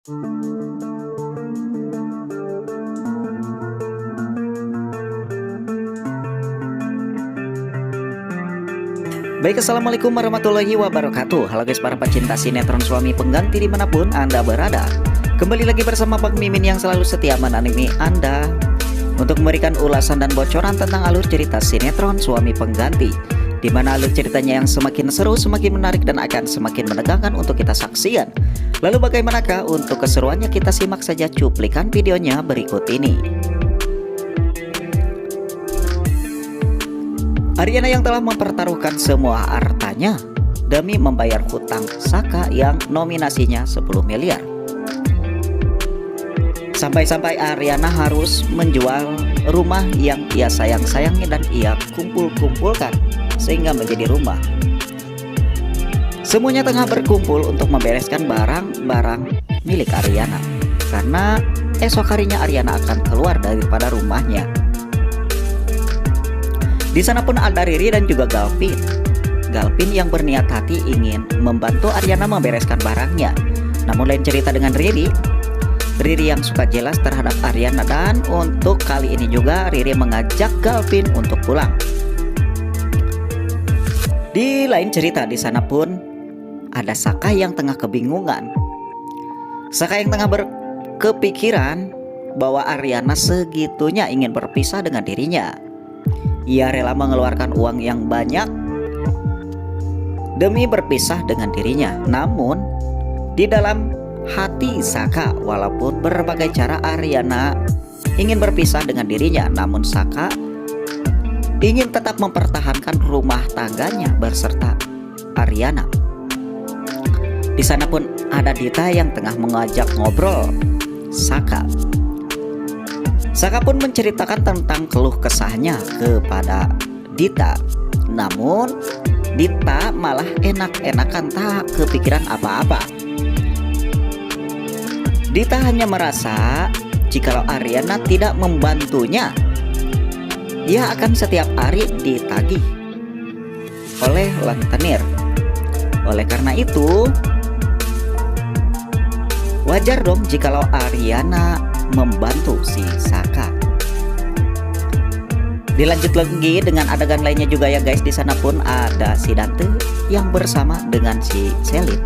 Baik, assalamualaikum warahmatullahi wabarakatuh. Halo guys, para pecinta sinetron Suami Pengganti dimanapun Anda berada. Kembali lagi bersama Bang Mimin yang selalu setia menemani Anda untuk memberikan ulasan dan bocoran tentang alur cerita sinetron Suami Pengganti, di mana alur ceritanya yang semakin seru, semakin menarik, dan akan semakin menegangkan untuk kita saksikan. Lalu bagaimanakah untuk keseruannya? Kita simak saja cuplikan videonya berikut ini. Aryana yang telah mempertaruhkan semua hartanya demi membayar hutang Saka yang nominasinya 10 miliar. Sampai-sampai Aryana harus menjual rumah yang ia sayang-sayangi dan ia kumpul-kumpulkan sehingga menjadi rumah. Semuanya tengah berkumpul untuk membereskan barang-barang milik Aryana, karena esok harinya Aryana akan keluar daripada rumahnya. Di sana pun ada Riri dan juga Galvin. Galvin yang berniat hati ingin membantu Aryana membereskan barangnya. Namun lain cerita dengan Riri. Riri yang suka jelas terhadap Aryana, dan untuk kali ini juga Riri mengajak Galvin untuk pulang. Di lain cerita, di sana pun ada Saka yang tengah kebingungan. Saka yang tengah berkepikiran bahwa Aryana segitunya ingin berpisah dengan dirinya. Ia rela mengeluarkan uang yang banyak demi berpisah dengan dirinya. Namun di dalam hati Saka, walaupun berbagai cara Aryana ingin berpisah dengan dirinya, namun Saka ingin tetap mempertahankan rumah tangganya berserta Aryana. Di sana pun ada Dita yang tengah mengajak ngobrol Saka. Saka pun menceritakan tentang keluh kesahnya kepada Dita. Namun Dita malah enak-enakan, tak kepikiran apa-apa. Dita hanya merasa jikalau Aryana tidak membantunya, ia akan setiap hari ditagih oleh rentenir. Oleh karena itu, wajar dong jikalau Aryana membantu si Saka. Dilanjut lagi dengan adegan lainnya juga ya guys. Di sana pun ada si Dante yang bersama dengan si Selin.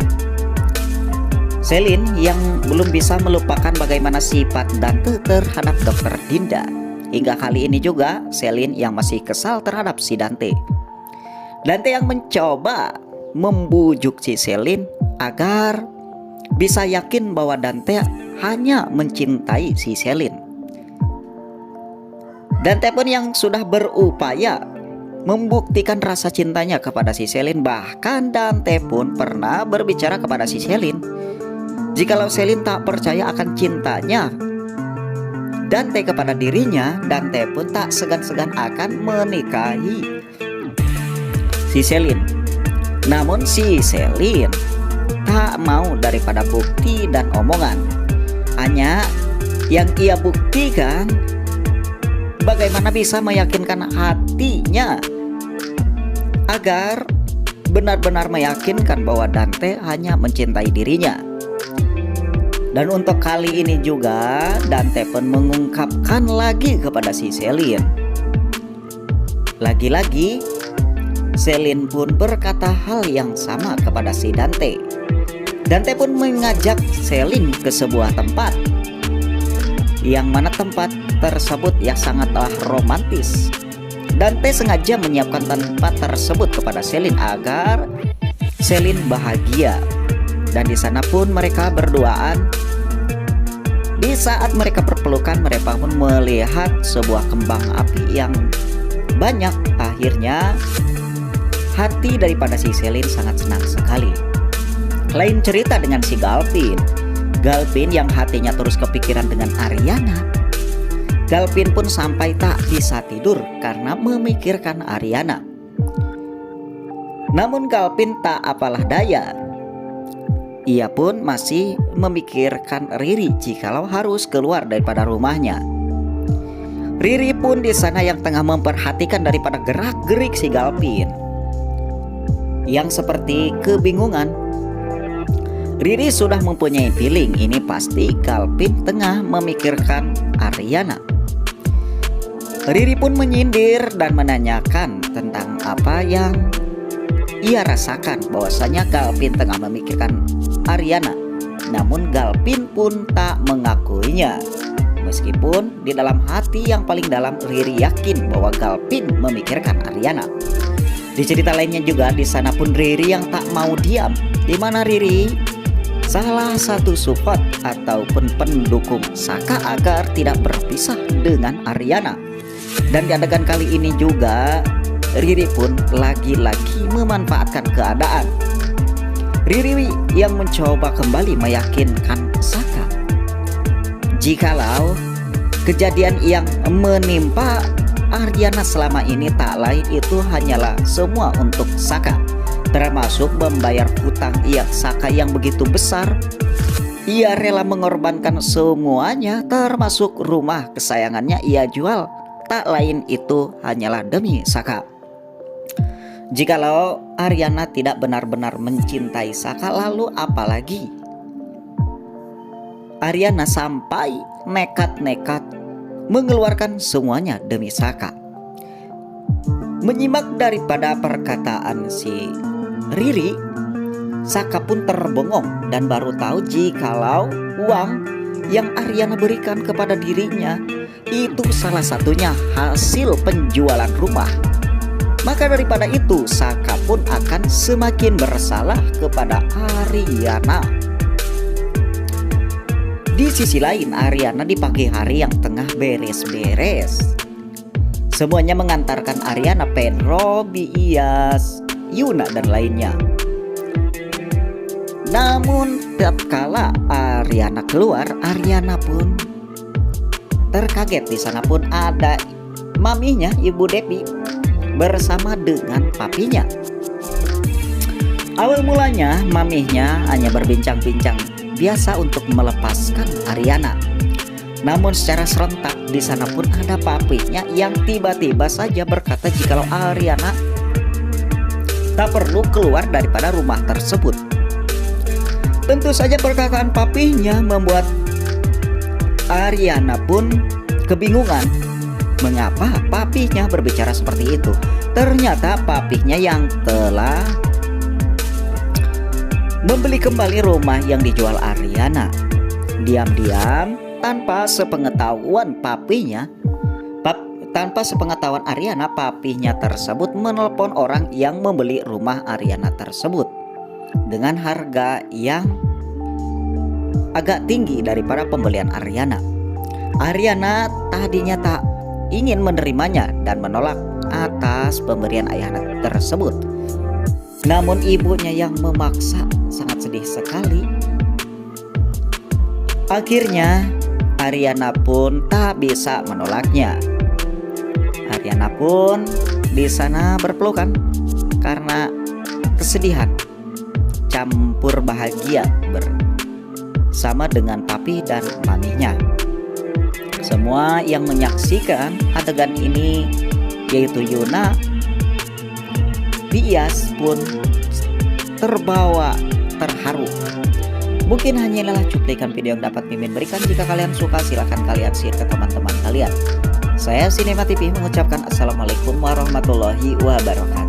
Selin yang belum bisa melupakan bagaimana sifat Dante terhadap Dokter Dinda. Hingga kali ini juga Selin yang masih kesal terhadap si Dante. Dante yang mencoba membujuk si Selin agar bisa yakin bahwa Dante hanya mencintai si Selin. Dante pun yang sudah berupaya membuktikan rasa cintanya kepada si Selin. Bahkan Dante pun pernah berbicara kepada si Selin, jikalau Selin tak percaya akan cintanya Dante kepada dirinya, Dante pun tak segan-segan akan menikahi si Selin. Namun si Selin tak mau daripada bukti dan omongan. Hanya yang ia buktikan bagaimana bisa meyakinkan hatinya agar benar-benar meyakinkan bahwa Dante hanya mencintai dirinya. Dan untuk kali ini juga Dante pun mengungkapkan lagi kepada si Selin. Lagi-lagi Selin pun berkata hal yang sama kepada si Dante. Dante pun mengajak Selin ke sebuah tempat, yang mana tempat tersebut ya sangatlah romantis. Dante sengaja menyiapkan tempat tersebut kepada Selin agar Selin bahagia. Dan di sana pun mereka berduaan. Di saat mereka berpelukan, mereka pun melihat sebuah kembang api yang banyak. Akhirnya hati daripada si Selin sangat senang sekali. Lain cerita dengan si Galvin. Galvin yang hatinya terus kepikiran dengan Aryana. Galvin pun sampai tak bisa tidur karena memikirkan Aryana. Namun Galvin tak apalah daya. Ia pun masih memikirkan Riri jikalau harus keluar daripada rumahnya. Riri pun di sana yang tengah memperhatikan daripada gerak-gerik si Galvin, yang seperti kebingungan Riri sudah mempunyai feeling ini pasti Galvin tengah memikirkan Ariana. Riri pun menyindir dan menanyakan tentang apa yang ia rasakan, bahwasanya Galvin tengah memikirkan Ariana. Namun Galvin pun tak mengakuinya. Meskipun di dalam hati yang paling dalam Riri yakin bahwa Galvin memikirkan Ariana. Di cerita lainnya juga di sana pun Riri yang tak mau diam, di mana Riri salah satu support ataupun pendukung Saka agar tidak berpisah dengan Ariana. Dan di adegan kali ini juga Riri pun lagi-lagi memanfaatkan keadaan. Riri yang mencoba kembali meyakinkan Saka jikalau kejadian yang menimpa Ariana selama ini tak lain itu hanyalah semua untuk Saka, termasuk membayar hutang Saka yang begitu besar. Ia rela mengorbankan semuanya, termasuk rumah kesayangannya ia jual, tak lain itu hanyalah demi Saka. Jikalau Ariana tidak benar-benar mencintai Saka, lalu apalagi Ariana sampai nekat-nekat mengeluarkan semuanya demi Saka. Menyimak daripada perkataan si Riri, Saka pun terbengong dan baru tahu jikalau uang yang Ariana berikan kepada dirinya itu salah satunya hasil penjualan rumah. Maka daripada itu Saka pun akan semakin bersalah kepada Ariana. Di sisi lain Ariana di pagi hari yang tengah beres-beres, semuanya mengantarkan Ariana, Pen, Robby, Iyas, Yuna dan lainnya. Namun tatkala Ariana keluar, Ariana pun terkaget. Di sana pun ada maminya, Ibu Devi, bersama dengan papinya. Awal mulanya maminya hanya berbincang-bincang biasa untuk melepaskan Ariana. Namun secara serentak di sana pun ada papinya yang tiba-tiba saja berkata jikalau Ariana tak perlu keluar daripada rumah tersebut. Tentu saja perkataan papinya membuat Ariana pun kebingungan. Mengapa papinya berbicara seperti itu? Ternyata papinya yang telah membeli kembali rumah yang dijual Ariana. Diam-diam tanpa sepengetahuan papinya, tanpa sepengetahuan Ariana, papinya tersebut menelpon orang yang membeli rumah Ariana tersebut dengan harga yang agak tinggi daripada pembelian Ariana. Ariana tadinya tak ingin menerimanya dan menolak atas pemberian ayahnya tersebut. Namun ibunya yang memaksa, sangat sedih sekali. Akhirnya Ariana pun tak bisa menolaknya. Ariana pun di sana berpelukan karena kesedihan campur bahagia bersama dengan papi dan maminya. Semua yang menyaksikan adegan ini yaitu Yuna, Iyas pun terbawa terharu. Mungkin hanyalah cuplikan video yang dapat Mimin berikan. Jika kalian suka silahkan kalian share ke teman-teman kalian. Saya Sinema TV mengucapkan Assalamualaikum warahmatullahi wabarakatuh.